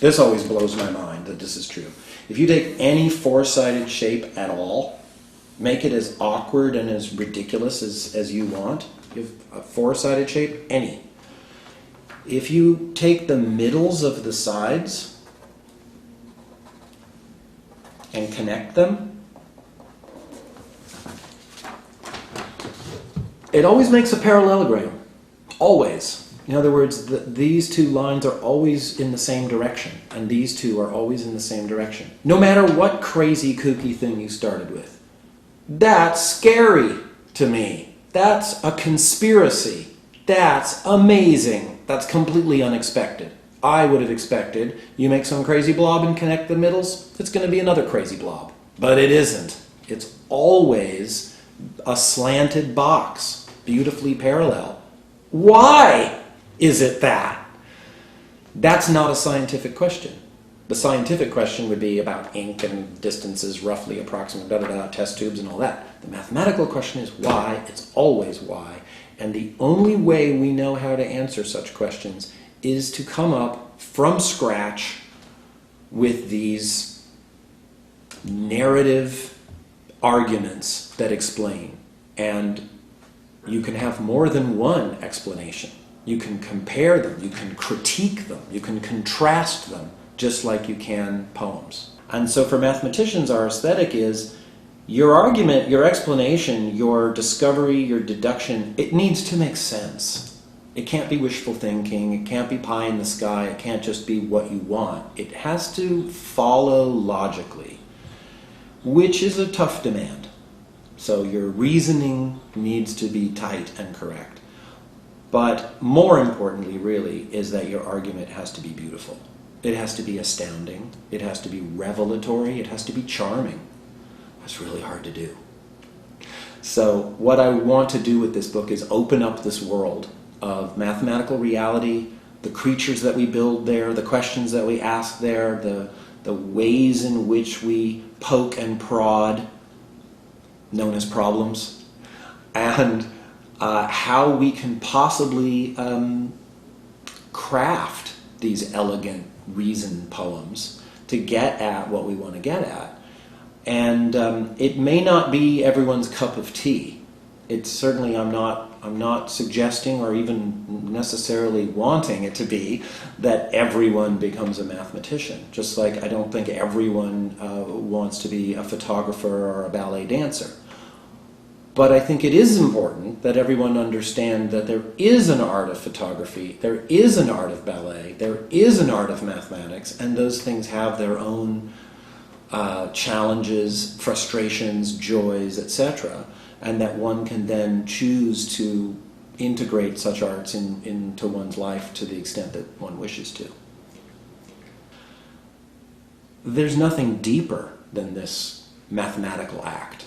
This always blows my mind that this is true. If you take any four-sided shape at all, make it as awkward and as ridiculous as you want. You have a four-sided shape, any. If you take the middles of the sides and connect them, it always makes a parallelogram. Always. In other words, these two lines are always in the same direction, and these two are always in the same direction. No matter what crazy, kooky thing you started with. That's scary to me. That's a conspiracy. That's amazing. That's completely unexpected. I would have expected you make some crazy blob and connect the middles, it's going to be another crazy blob. But it isn't. It's always a slanted box, beautifully parallel. Why is it that? That's not a scientific question. The scientific question would be about ink and distances, roughly approximate, test tubes and all that. The mathematical question is why. It's always why. And the only way we know how to answer such questions is to come up from scratch with these narrative arguments that explain. And you can have more than one explanation. You can compare them, you can critique them, you can contrast them, just like you can poems. And so for mathematicians, our aesthetic is your argument, your explanation, your discovery, your deduction, it needs to make sense. It can't be wishful thinking, it can't be pie in the sky, it can't just be what you want. It has to follow logically, which is a tough demand. So your reasoning needs to be tight and correct. But more importantly, really, is that your argument has to be beautiful. It has to be astounding. It has to be revelatory. It has to be charming. That's really hard to do. So what I want to do with this book is open up this world of mathematical reality, the creatures that we build there, the questions that we ask there, the ways in which we poke and prod, known as problems, and how we can possibly craft these elegant reason poems to get at what we want to get at. And it may not be everyone's cup of tea. It's certainly, I'm not suggesting or even necessarily wanting it to be that everyone becomes a mathematician. Just like I don't think everyone wants to be a photographer or a ballet dancer. But I think it is important that everyone understand that there is an art of photography, there is an art of ballet, there is an art of mathematics, and those things have their own challenges, frustrations, joys, etc., and that one can then choose to integrate such arts into one's life to the extent that one wishes to. There's nothing deeper than this mathematical act.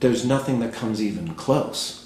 There's nothing that comes even close.